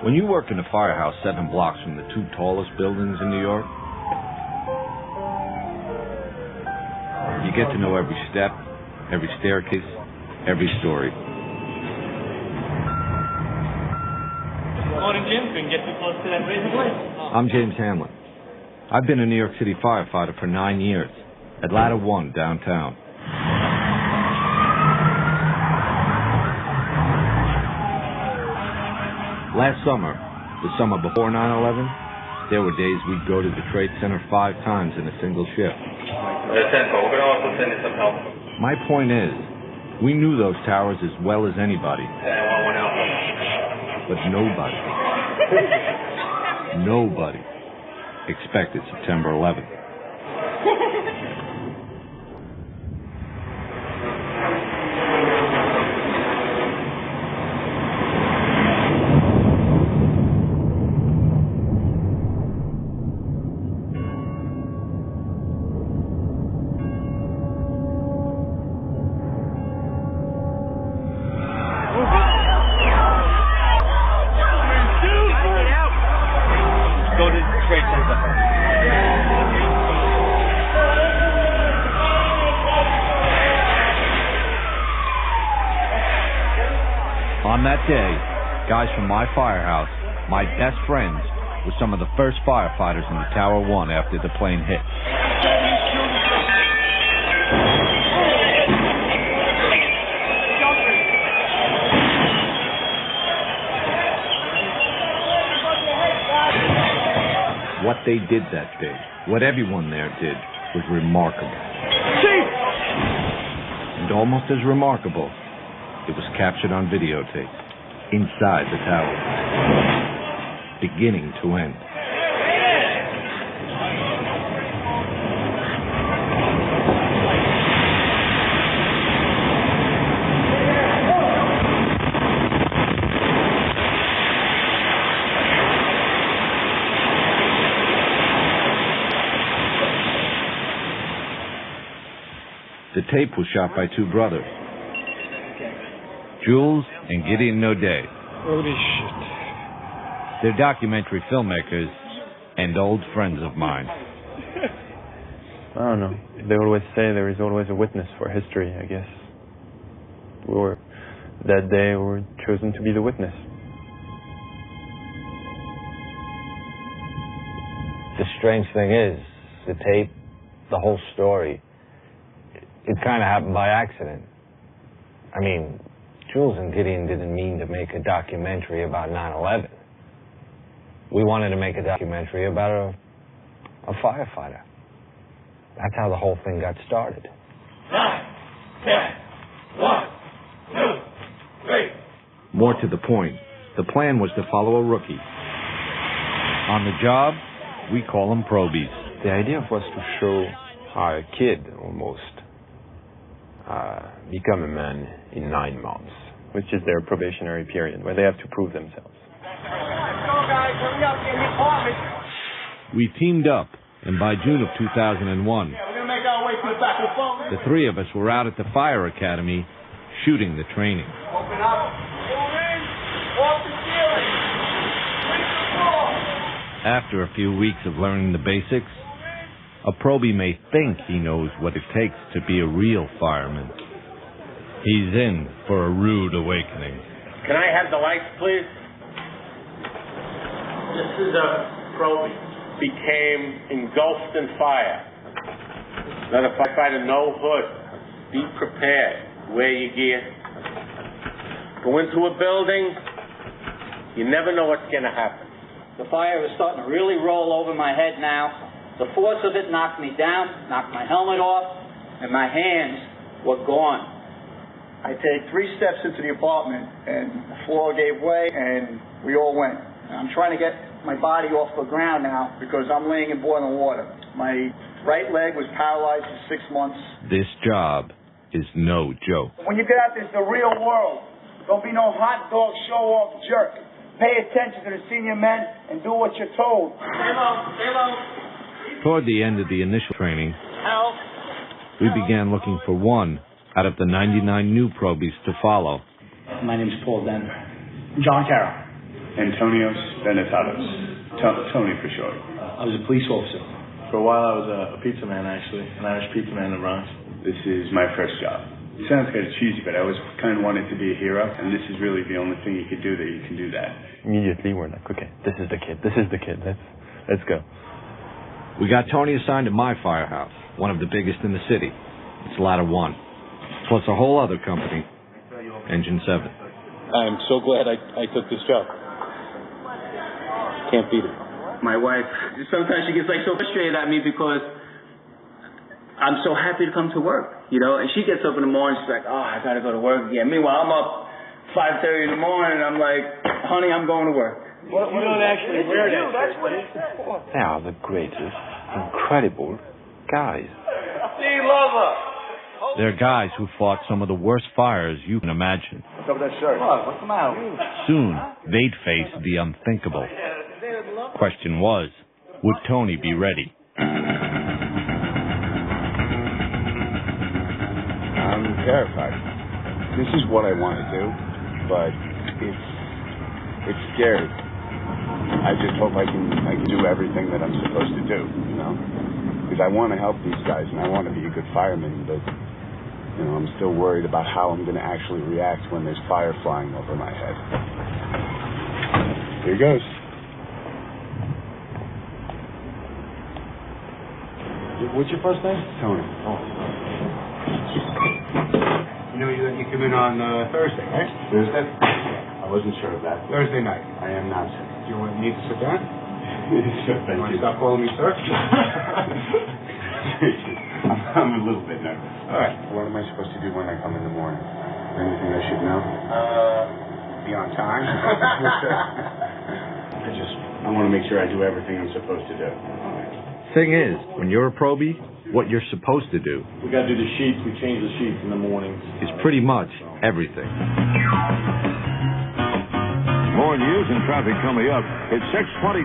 When you work in a firehouse 7 blocks from the 2 tallest buildings in New York, you get to know every step, every staircase, every story. Morning, Jim. Couldn't get too close to that razor blade. I'm James Hamlin. I've been a New York City firefighter for 9 years at Ladder 1 downtown. Last summer, the summer before 9/11, there were days we'd go to the Trade Center 5 times in a single shift. We're going to also send you some help. My point is, we knew those towers as well as anybody. But nobody expected September 11th. Go to the Trade Center. On that day, guys from my firehouse, my best friends, were some of the first firefighters in the Tower 1 after the plane hit. What they did that day, what everyone there did, was remarkable. And almost as remarkable, it was captured on videotape, inside the tower, beginning to end. The tape was shot by 2 brothers, Jules and Gideon O'Day. Holy shit. They're documentary filmmakers and old friends of mine. I don't know. They always say there is always a witness for history, I guess. That day we were chosen to be the witness. The strange thing is, the tape, the whole story, it kind of happened by accident. I mean, Jules and Gideon didn't mean to make a documentary about 9/11. We wanted to make a documentary about a firefighter. That's how the whole thing got started. 9, 10, 1, 2, 3. More to the point, the plan was to follow a rookie. On the job, we call them probies. The idea was to show how a kid almost become a man in 9 months, which is their probationary period, where they have to prove themselves. We teamed up, and by June of 2001, the 3 of us were out at the fire academy shooting the training. Open up. Off the ceiling. After a few weeks of learning the basics, a probie may think he knows what it takes to be a real fireman. He's in for a rude awakening. Can I have the lights, please? This is a probie. Became engulfed in fire. Let a firefighter know hood. Be prepared. Wear your gear. Go into a building. You never know what's going to happen. The fire is starting to really roll over my head now. The force of it knocked me down, knocked my helmet off, and my hands were gone. I take 3 steps into the apartment, and the floor gave way, and we all went. And I'm trying to get my body off the ground now because I'm laying in boiling water. My right leg was paralyzed for 6 months. This job is no joke. When you get out there, it's the real world. Don't be no hot dog show-off jerk. Pay attention to the senior men and do what you're told. Stay low. Stay low. Toward the end of the initial training, we began looking for one out of the 99 new probies to follow. My name's Paul Denver. John Carroll. Antonios Benetatos. Tony for short. I was a police officer. For a while I was a pizza man, actually, an Irish pizza man in the Bronx. This is my first job. It sounds kind of cheesy, but I always kind of wanted to be a hero, and this is really the only thing you could do that you can do that. Immediately we're like, okay, this is the kid. Let's go. We got Tony assigned to my firehouse, one of the biggest in the city. It's Ladder 1, plus a whole other company, Engine 7. I'm so glad I took this job. Can't beat it. My wife, sometimes she gets like so frustrated at me because I'm so happy to come to work, you know, and she gets up in the morning, she's like, oh, I gotta go to work again. Meanwhile, I'm up 5:30 in the morning, and I'm like, honey, I'm going to work. What you don't actually wear that. That's what it's for. They are the greatest, incredible guys. They're guys who fought some of the worst fires you can imagine. What's up with that shirt? What's the matter? Soon, they'd face the unthinkable. Question was, would Tony be ready? I'm terrified. This is what I want to do, but it's scary. I just hope I can do everything that I'm supposed to do, you know? Because I want to help these guys and I want to be a good fireman, but you know, I'm still worried about how I'm going to actually react when there's fire flying over my head. Here goes. What's your first name? Tony. Oh. You know you come in on Thursday, right? Thursday? I wasn't sure of that. Thursday night. I am not, sir. Do you need to sit down? Thank You want you. to stop calling me sir? I'm a little bit nervous. All right. What am I supposed to do when I come in the morning? Anything I should know? Be on time. I want to make sure I do everything I'm supposed to do. Thing is, when you're a probie, what you're supposed to do We got to do the sheets. We change the sheets in the mornings. is pretty much everything. More news and traffic coming up. It's 6:22.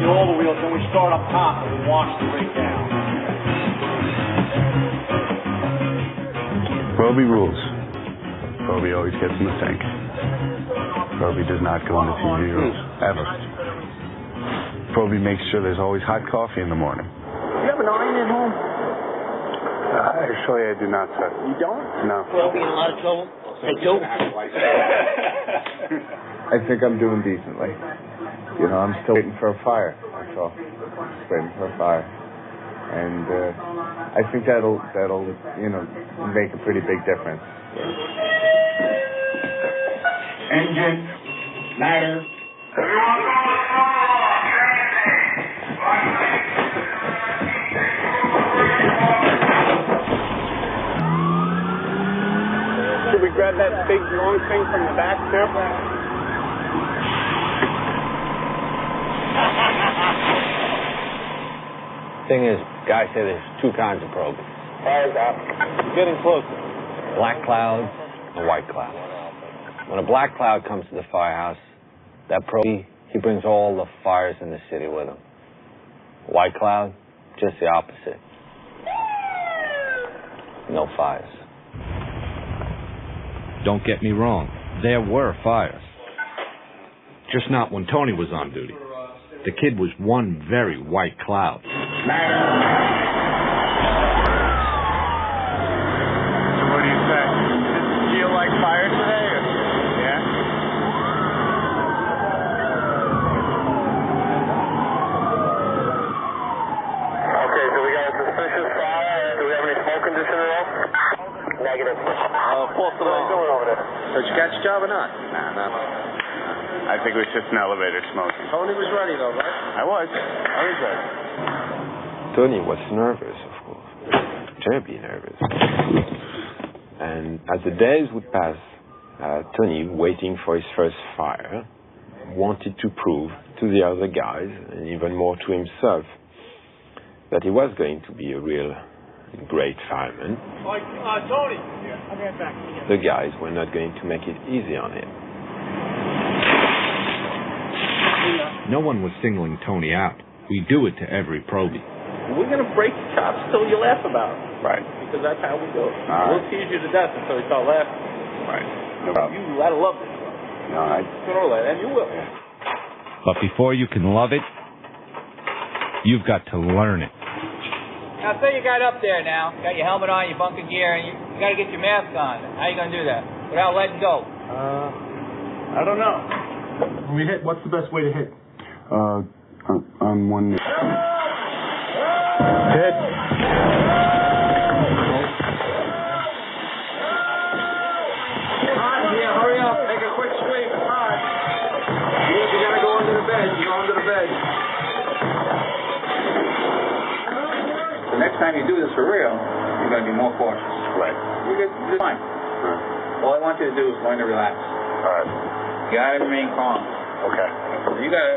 Do all the wheels, then we start up top and we wash the rig down. Probie rules. Probie always gets in the sink. Probie does not go in the TV rooms, ever. Probie makes sure there's always hot coffee in the morning. You have an iron at home? Actually, I do not, sir. You don't? No. Probie in a lot of trouble? Hey, Joe. I think I'm doing decently. You know, I'm still waiting for a fire. That's all. Just waiting for a fire. And I think that'll you know, make a pretty big difference. Engine, ladder. Should we grab that big long thing from the back, too? Thing is, guys say there's two kinds of probes. Fire's out. Getting closer. Black clouds and white clouds. When a black cloud comes to the firehouse, that probie, he brings all the fires in the city with him. White cloud, just the opposite. No fires. Don't get me wrong, there were fires. Just not when Tony was on duty. The kid was one very white cloud. So what do you say? Does it feel like fire today? Or? Yeah? Okay, so we got a suspicious fire. Do we have any smoke condition at all? Negative. False alarm. What are you doing over there? Did you catch a job or not? Nah, no. I think it was just an elevator smoking. Tony was ready though, right? I was ready. Tony was nervous, of course. Terribly nervous. And as the days would pass, Tony, waiting for his first fire, wanted to prove to the other guys, and even more to himself, that he was going to be a real great fireman. Tony, the guys were not going to make it easy on him. No one was singling Tony out. We do it to every probie. We're going to break your chops till you laugh about it. Right. Because that's how we do it. All We'll tease you to death until you start laughing. Right. No problem. You gotta love this stuff. No, I Control that, and you will. But before you can love it, you've got to learn it. Now, say you got up there now, got your helmet on, your bunker gear, and you got to get your mask on. How you going to do that without letting go? I don't know. When we hit, what's the best way to hit? on one knee. Hit. Hurry up. Make a quick sweep. Come on. You got to go under the bed. You go under the bed. The next time you do this for real, you're going to be more cautious. Right. You're fine. Right. All I want you to do is learn to relax. All right. You got to remain calm. Okay. You got to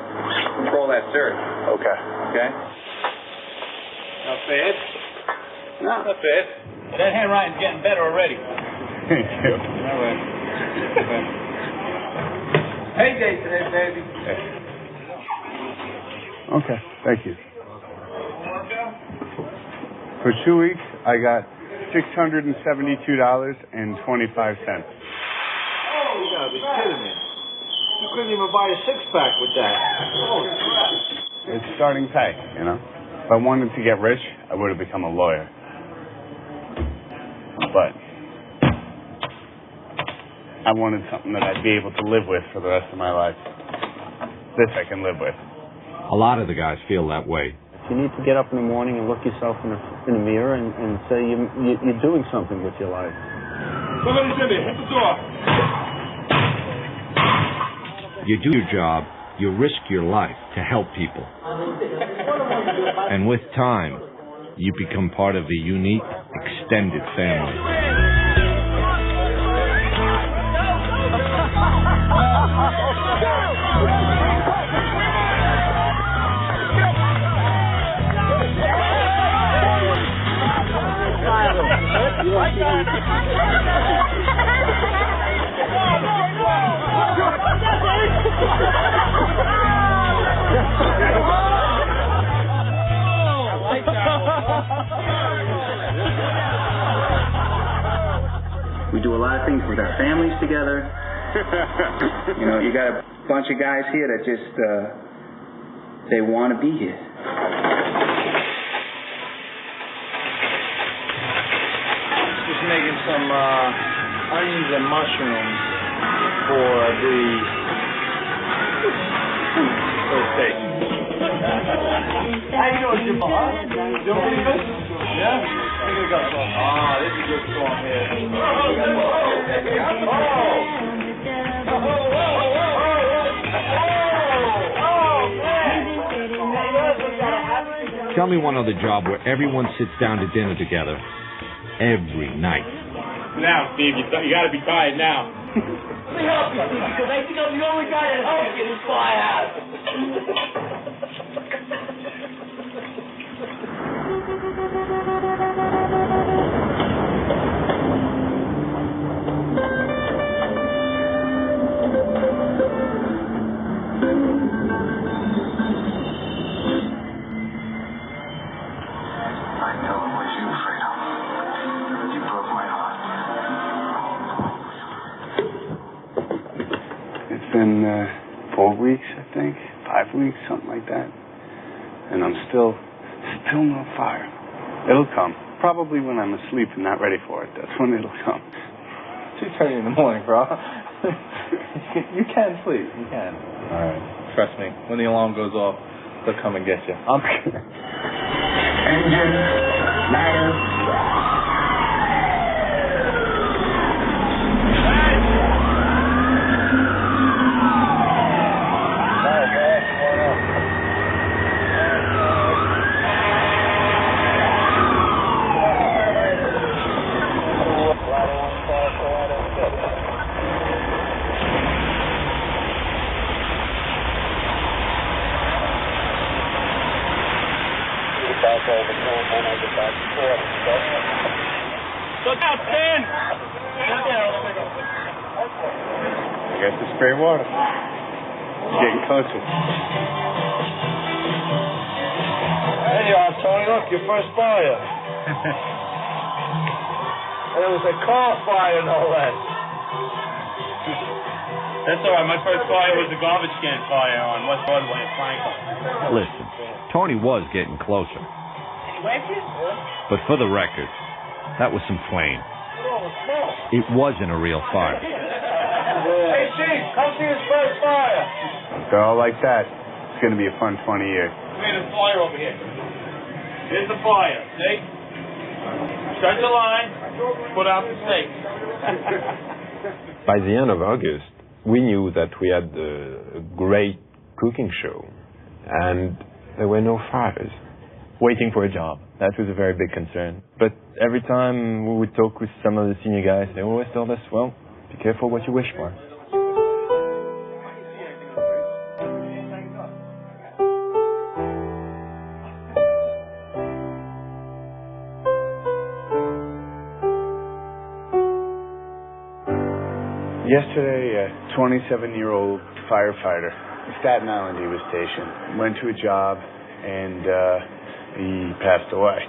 control that surge. Okay. Okay? Not bad. No. Not bad. That handwriting's getting better already. Thank you. All right. Hey day today, baby. Okay. Thank you. For 2 weeks, I got $672.25. Oh, you gotta be kidding me. You couldn't even buy a six-pack with that. Holy crap. It's starting pay, you know. If I wanted to get rich, I would have become a lawyer. But I wanted something that I'd be able to live with for the rest of my life. This I can live with. A lot of the guys feel that way. You need to get up in the morning and look yourself in the mirror and say you're doing something with your life. Somebody's in there. Hit the door. You do your job, you risk your life to help people. And with time, you become part of a unique, extended family. We do a lot of things with our families together. You know, you got a bunch of guys here that just, they want to be here. Just making some onions and mushrooms for the steak. How you doing, Jim? Huh? You doing pretty good? Yeah? Look at the song. Ah, this is a good song here. Tell me one other job where everyone sits down to dinner together every night. Now, Steve, you got to be tired now. Let me help you, Steve, because I think I'm the only guy that helps you in this firehouse. It's been 4 weeks, I think, 5 weeks, something like that. And I'm still no fire. It'll come. Probably when I'm asleep and not ready for it. That's when it'll come. 2:30 in the morning, bro. You can sleep. You can. All right. Trust me. When the alarm goes off, they'll come and get you. Engine, ladder. Look out, Stan! I got the spray water. It's getting closer. There you are, Tony. Look, your first fire. And it was a car fire, no less. That's all right. My first fire was a garbage can fire on West Broadway in Franklin. Listen, Tony was getting closer. But for the record, that was some flame. It wasn't a real fire. Hey, Chief, come see his first fire. If they're all like that, it's going to be a fun 20 years. We had a fire over here. Here's the fire. See? Stretch the line, put out the stakes. By the end of August, we knew that we had a great cooking show, and there were no fires. Waiting for a job. That was a very big concern. But every time we would talk with some of the senior guys, they always told us, well, be careful what you wish for. Yesterday, a 27-year-old firefighter, Staten Island he was stationed, went to a job and he passed away.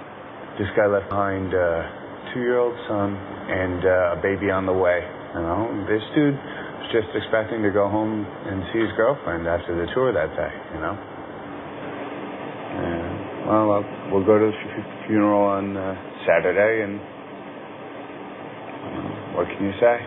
This guy left behind a 2-year-old son and a baby on the way. You know, this dude was just expecting to go home and see his girlfriend after the tour that day, you know. And, well, we'll go to the funeral on Saturday, and what can you say?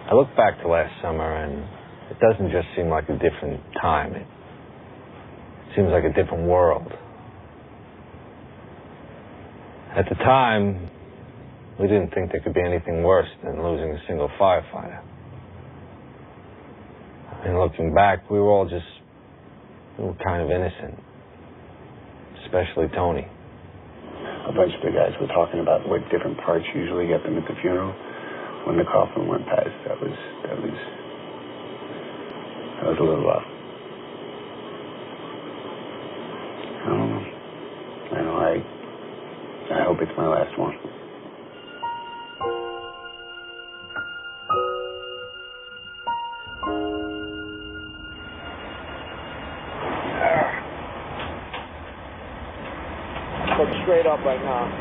I look back to last summer, and it doesn't just seem like a different time. It seems like a different world. At the time, we didn't think there could be anything worse than losing a single firefighter. And looking back, we were kind of innocent, especially Tony. A bunch of the guys were talking about what different parts usually get them at the funeral. When the coffin went past, that was a little rough. I don't know. I hope it's my last one. Look straight up right now.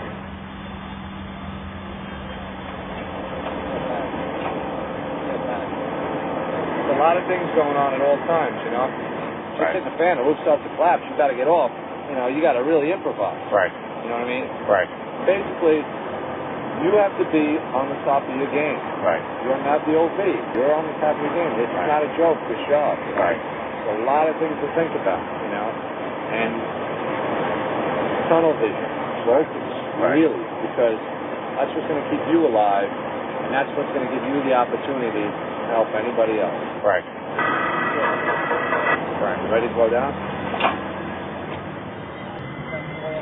A lot of things going on at all times, you know. Just hit the fan, the roof starts to collapse, you got to get off. You know, you got to really improvise. Right. You know what I mean? Right. Basically, you have to be on the top of your game. Right. You're not the OB. You're on the top of your game. This is not a joke, this job. Right. There's a lot of things to think about, you know. And tunnel vision, focus, really, because that's what's going to keep you alive, and that's what's going to give you the opportunity to help anybody else. Right. Right. You ready to go down?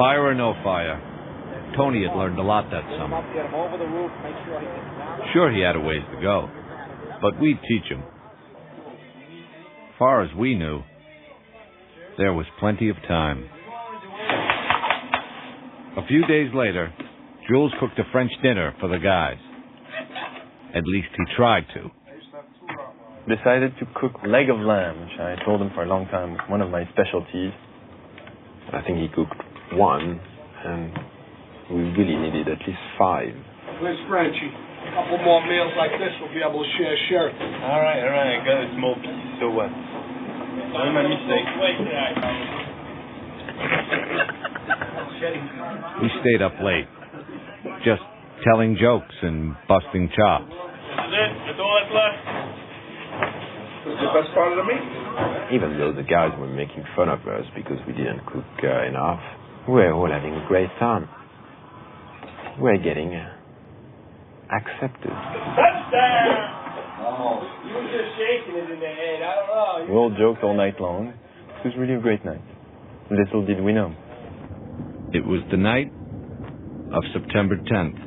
Fire or no fire, Tony had learned a lot that summer. Get him over the roof, make sure he gets down. Sure, he had a ways to go, but we'd teach him. Far as we knew, there was plenty of time. A few days later, Jules cooked a French dinner for the guys. At least he tried to. Decided to cook leg of lamb, which I told him for a long time was one of my specialties. I think he cooked one, and we really needed at least 5. Where's Frenchie? A couple more meals like this, we'll be able to share it. All right, I got a small piece, so what? Only my mistake. He stayed up late, just telling jokes and busting chops. This is it. That's all that's left. This is the best part of the meat. Even though the guys were making fun of us because we didn't cook enough, we're all having a great time. We're getting accepted. Touchdown! Oh. You were just shaking it in the head. I don't know. We all joked all night long. It was really a great night. Little did we know. It was the night of September 10th.